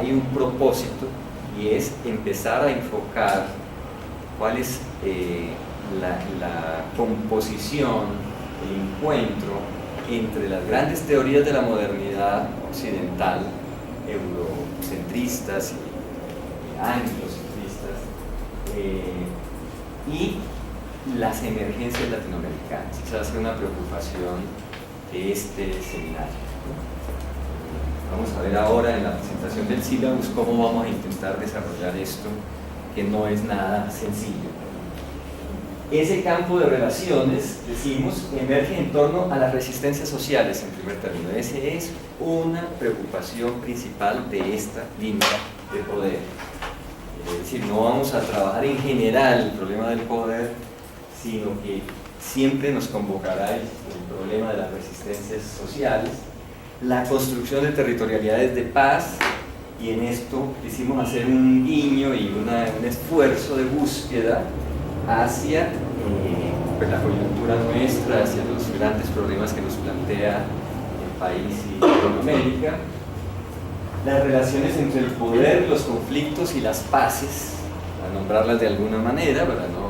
hay un propósito, y es empezar a enfocar cuál es la composición, el encuentro entre las grandes teorías de la modernidad occidental, eurocentristas y anglocentristas, y las emergencias latinoamericanas. Esa va a ser una preocupación de este seminario. Vamos a ver ahora en la presentación del sílabus cómo vamos a intentar desarrollar esto, que no es nada sencillo. Ese campo de relaciones, decimos, emerge en torno a las resistencias sociales en primer término. Esa es una preocupación principal de esta línea de poder. Es decir, no vamos a trabajar en general el problema del poder, sino que siempre nos convocará el problema de las resistencias sociales, la construcción de territorialidades de paz, y en esto quisimos hacer un guiño y un esfuerzo de búsqueda hacia pues la coyuntura nuestra, hacia los grandes problemas que nos plantea el país y Latinoamérica, las relaciones entre el poder, los conflictos y las paces, para nombrarlas de alguna manera, para no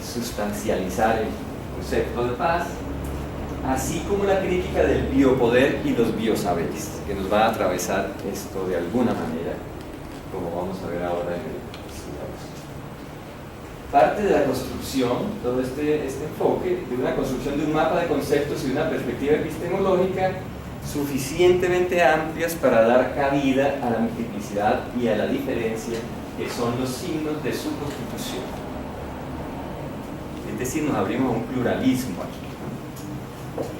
sustancializar el concepto de paz, así como la crítica del biopoder y los biosaberes, que nos va a atravesar esto de alguna manera, como vamos a ver ahora en el sílabus. Parte de la construcción, todo este enfoque, de una construcción de un mapa de conceptos y una perspectiva epistemológica suficientemente amplias para dar cabida a la multiplicidad y a la diferencia que son los signos de su constitución. Es decir, nos abrimos a un pluralismo aquí.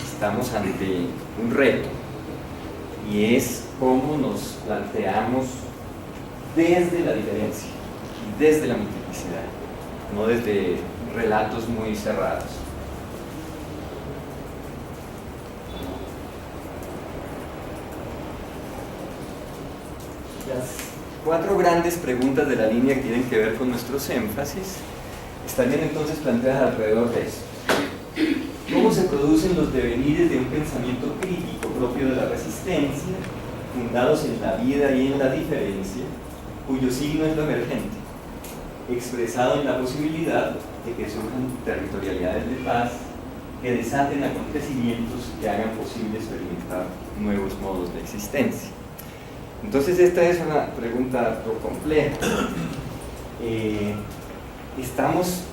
Estamos ante un reto, y es cómo nos planteamos desde la diferencia y desde la multiplicidad, no desde relatos muy cerrados. Las 4 grandes preguntas de la línea que tienen que ver con nuestros énfasis estarían entonces planteadas alrededor de esto. ¿Cómo se producen los devenires de un pensamiento crítico propio de la resistencia, fundados en la vida y en la diferencia, cuyo signo es lo emergente, expresado en la posibilidad de que surjan territorialidades de paz que desaten acontecimientos que hagan posible experimentar nuevos modos de existencia? Entonces esta es una pregunta algo compleja. Estamos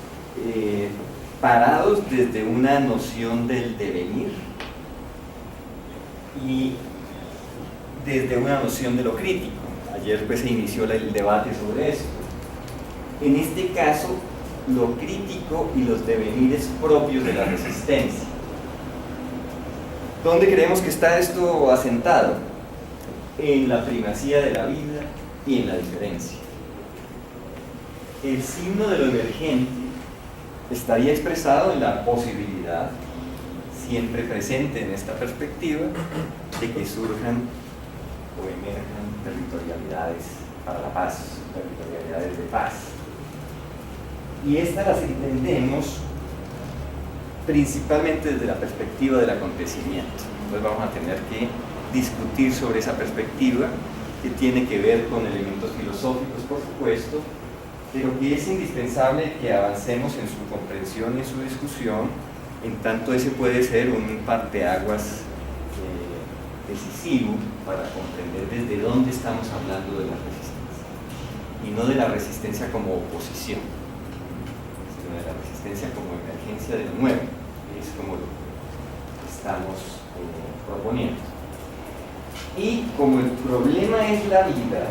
parados desde una noción del devenir y desde una noción de lo crítico. Ayer pues se inició el debate sobre esto. En este caso, lo crítico y los devenires propios de la resistencia. ¿Dónde creemos que está esto asentado? En la primacía de la vida y en la diferencia. El signo de lo emergente estaría expresado en la posibilidad, siempre presente en esta perspectiva, de que surjan o emerjan territorialidades para la paz, territorialidades de paz. Y estas las entendemos principalmente desde la perspectiva del acontecimiento. Entonces vamos a tener que discutir sobre esa perspectiva, que tiene que ver con elementos filosóficos, por supuesto, pero que es indispensable que avancemos en su comprensión y en su discusión, en tanto ese puede ser un parteaguas decisivo para comprender desde dónde estamos hablando de la resistencia, y no de la resistencia como oposición, sino de la resistencia como emergencia de lo nuevo, que es como lo que estamos proponiendo. Y como el problema es la vida,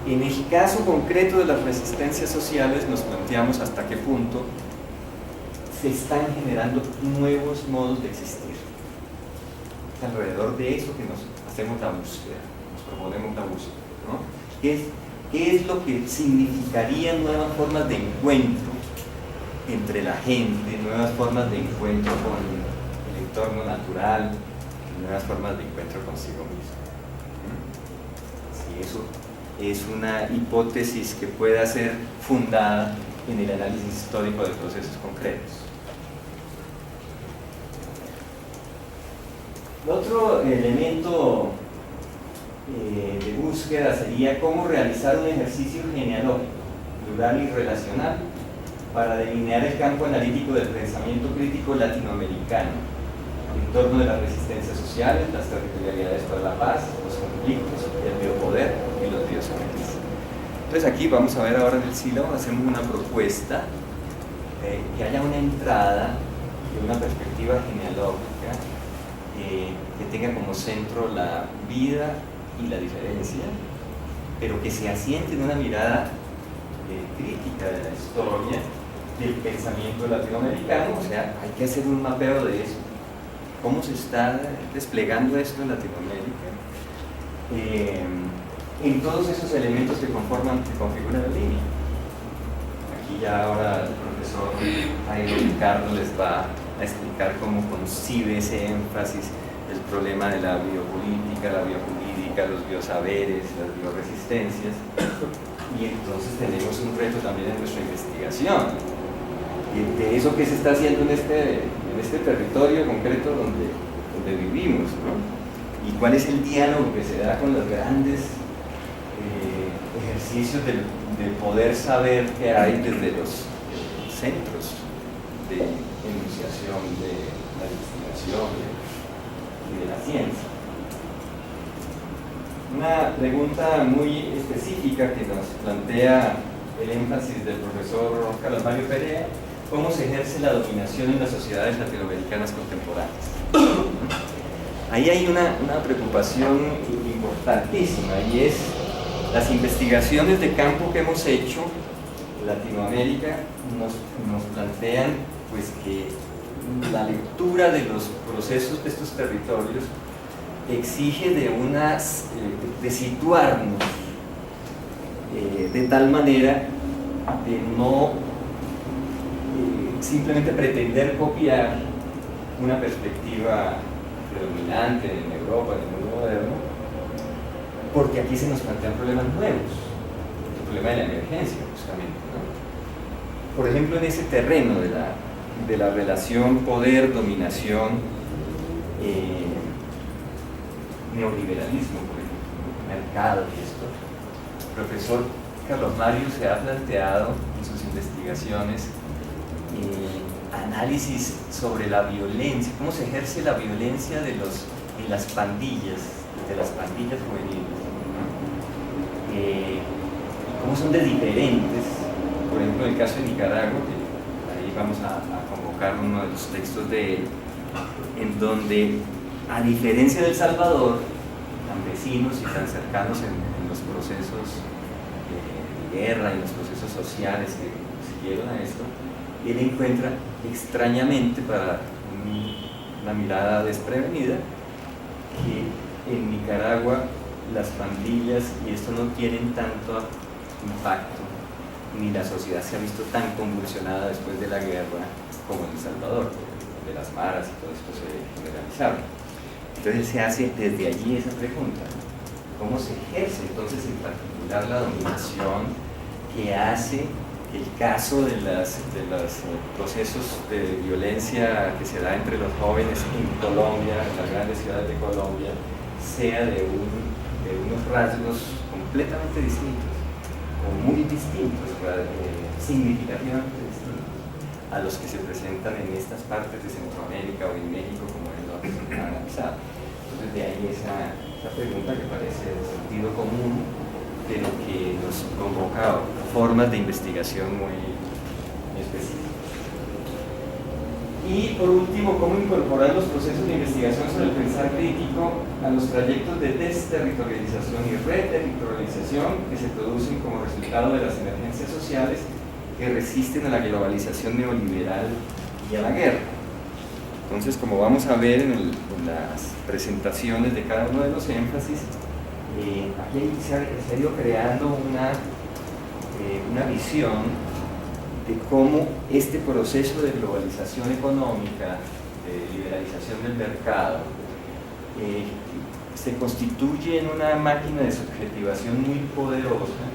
en el caso concreto de las resistencias sociales nos planteamos hasta qué punto se están generando nuevos modos de existir. Es alrededor de eso que nos hacemos la búsqueda, nos proponemos la búsqueda, ¿no? ¿Qué es lo que significarían nuevas formas de encuentro entre la gente, nuevas formas de encuentro con el entorno natural, nuevas formas de encuentro consigo mismo? Si eso es una hipótesis que pueda ser fundada en el análisis histórico de procesos concretos. Otro elemento de búsqueda sería cómo realizar un ejercicio genealógico, plural y relacional, para delinear el campo analítico del pensamiento crítico latinoamericano en torno de las resistencias sociales, las territorialidades para la paz, los conflictos, el biopoder y los biosaberes. Entonces aquí vamos a ver ahora en el sílabo, hacemos una propuesta que haya una entrada de una perspectiva genealógica que tenga como centro la vida y la diferencia, pero que se asiente en una mirada crítica de la historia del pensamiento latinoamericano. O sea, hay que hacer un mapeo de eso, cómo se está desplegando esto en Latinoamérica, en todos esos elementos que configuran la línea. Aquí ya ahora el profesor Jairo Ricardo les va a explicar cómo concibe ese énfasis el problema de la biopolítica, la biojurídica, los biosaberes, las bioresistencias. Y entonces tenemos un reto también en nuestra investigación de eso que se está haciendo en este territorio concreto donde vivimos, ¿no? Y cuál es el diálogo que se da con los grandes ejercicios de poder saber que hay desde los centros de enunciación de la investigación y de la ciencia. Una pregunta muy específica que nos plantea el énfasis del profesor Carlos Mario Perea: ¿cómo se ejerce la dominación en las sociedades latinoamericanas contemporáneas? Ahí hay una preocupación importantísima, y es las investigaciones de campo que hemos hecho en Latinoamérica nos plantean pues que la lectura de los procesos de estos territorios exige de situarnos de tal manera de no simplemente pretender copiar una perspectiva predominante en Europa, en el mundo moderno, porque aquí se nos plantean problemas nuevos, el problema de la emergencia justamente, ¿no? Por ejemplo, en ese terreno de la relación poder-dominación, neoliberalismo, por ejemplo, mercado y esto, el profesor Carlos Mario se ha planteado en sus investigaciones análisis sobre la violencia, cómo se ejerce la violencia en las pandillas, de las pandillas juveniles, cómo son de diferentes. Por ejemplo, en el caso de Nicaragua, que ahí vamos a convocar uno de los textos de él, en donde, a diferencia de El Salvador, tan vecinos y tan cercanos en los procesos de guerra y en los procesos sociales que siguieron a esto, él encuentra extrañamente, para una mirada desprevenida, que en Nicaragua las pandillas y esto no tienen tanto impacto, ni la sociedad se ha visto tan convulsionada después de la guerra como en El Salvador, de las maras y todo esto se generalizaron. Entonces se hace desde allí esa pregunta: ¿cómo se ejerce entonces en particular la dominación que hace el caso de los procesos de violencia que se da entre los jóvenes en Colombia, en las grandes ciudades de Colombia, sea de unos rasgos completamente distintos, o muy distintos, significativamente distintos, a los que se presentan en estas partes de Centroamérica o en México, como él lo ha analizado? Entonces de ahí esa pregunta que parece de sentido común, pero que nos convoca formas de investigación muy específicas. Y por último, cómo incorporar los procesos de investigación sobre el pensar crítico a los trayectos de desterritorialización y reterritorialización que se producen como resultado de las emergencias sociales que resisten a la globalización neoliberal y a la guerra. Entonces, como vamos a ver en las presentaciones de cada uno de los énfasis, aquí se ha ido creando una visión de cómo este proceso de globalización económica, de liberalización del mercado, se constituye en una máquina de subjetivación muy poderosa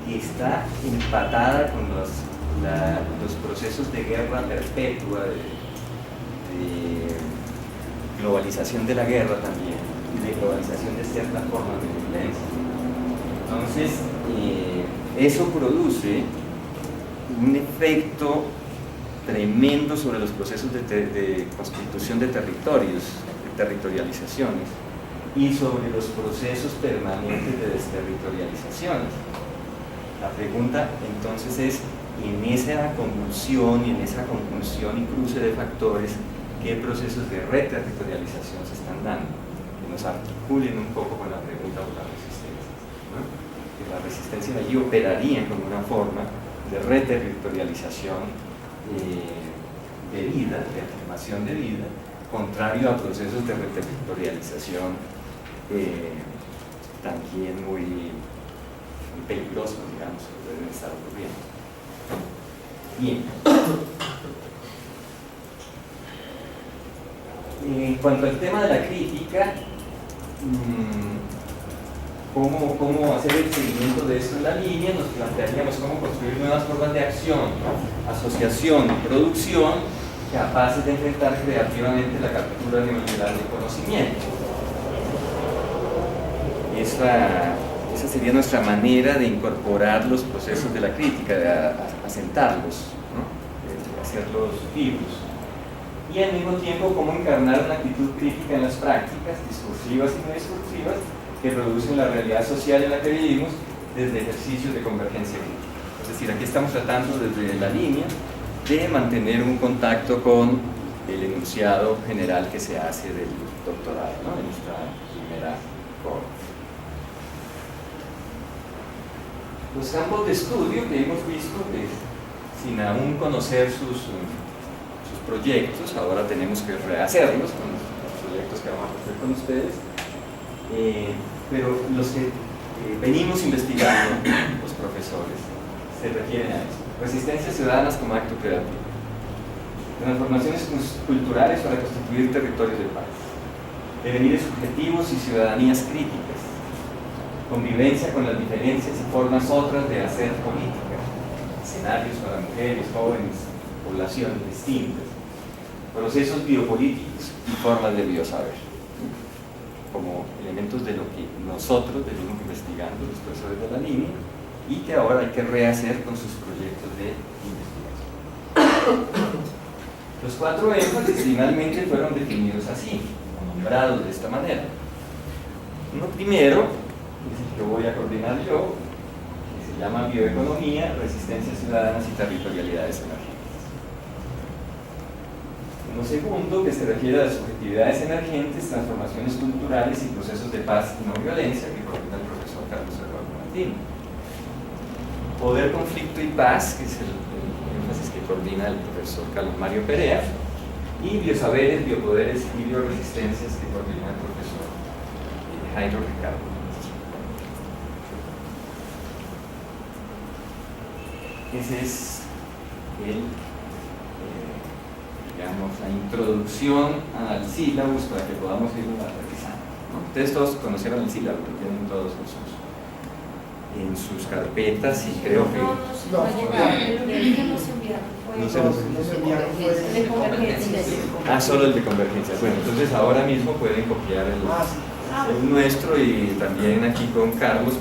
y está empatada con los procesos de guerra perpetua, de globalización de la guerra también, y de globalización de ciertas formas de violencia. Entonces, eso produce un efecto tremendo sobre los procesos de constitución de territorios, de territorializaciones, y sobre los procesos permanentes de desterritorializaciones. La pregunta entonces es, en esa convulsión y en esa conjunción y cruce de factores, ¿qué procesos de reterritorialización se están dando? Que nos articulen un poco con la pregunta por las resistencias, ¿no? Que las resistencias allí operarían como una forma de reterritorialización de vida, de afirmación de vida, contrario a procesos de reterritorialización también muy peligrosos, digamos, que pueden estar ocurriendo. Bien. En cuanto al tema de la crítica, ¿cómo hacer el seguimiento de esto en la línea? Nos plantearíamos cómo construir nuevas formas de acción, asociación y producción capaces de enfrentar creativamente la captura neoliberal del conocimiento. Esa sería nuestra manera de incorporar los procesos de la crítica, de asentarlos, ¿no? De hacerlos vivos. Y al mismo tiempo, cómo encarnar una actitud crítica en las prácticas, discursivas y no discursivas, que producen la realidad social en la que vivimos desde ejercicios de convergencia crítica. Es decir, aquí estamos tratando desde la línea de mantener un contacto con el enunciado general que se hace del doctorado, ¿no? En esta primera corte. Los campos de estudio que hemos visto, que sin aún conocer sus proyectos, ahora tenemos que rehacerlos con los proyectos que vamos a hacer con ustedes, pero los que venimos investigando, los profesores, se refieren a eso. Resistencias ciudadanas como acto creativo, transformaciones culturales para constituir territorios de paz, devenires subjetivos y ciudadanías críticas, convivencia con las diferencias y formas otras de hacer política, escenarios para mujeres, jóvenes, poblaciones distintas, procesos biopolíticos y formas de biosaber, como elementos de lo que nosotros venimos investigando, los profesores de la línea, y que ahora hay que rehacer con sus proyectos de investigación. Los 4 énfasis finalmente fueron definidos así, o nombrados de esta manera. Uno primero, que voy a coordinar yo, que se llama bioeconomía, resistencias ciudadanas y territorialidades emergentes. Uno segundo, que se refiere a las subjetividades emergentes, transformaciones culturales y procesos de paz y no violencia, que coordina el profesor Carlos Eduardo Martín. Poder, conflicto y paz, que es el énfasis que coordina el profesor Carlos Mario Perea, y biosaberes, biopoderes y bioresistencias, que coordina el profesor Jairo Ricardo. Ese es digamos, la introducción al sílabus para que podamos irlo aterrizando, ¿no? Ustedes todos conocieron el sílabus, lo tienen todos en sus carpetas y creo que... No se los enviaron. Solo el de convergencia. Bueno, entonces ahora mismo pueden copiar el nuestro, y también aquí con Carlos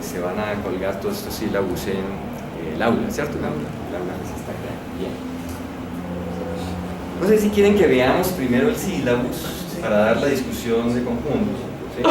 se van a colgar todos estos sílabus en el aula, ¿cierto? El aula que se está creando. Bien. No sé si quieren que veamos primero el sílabus para dar la discusión de conjunto, ¿sí?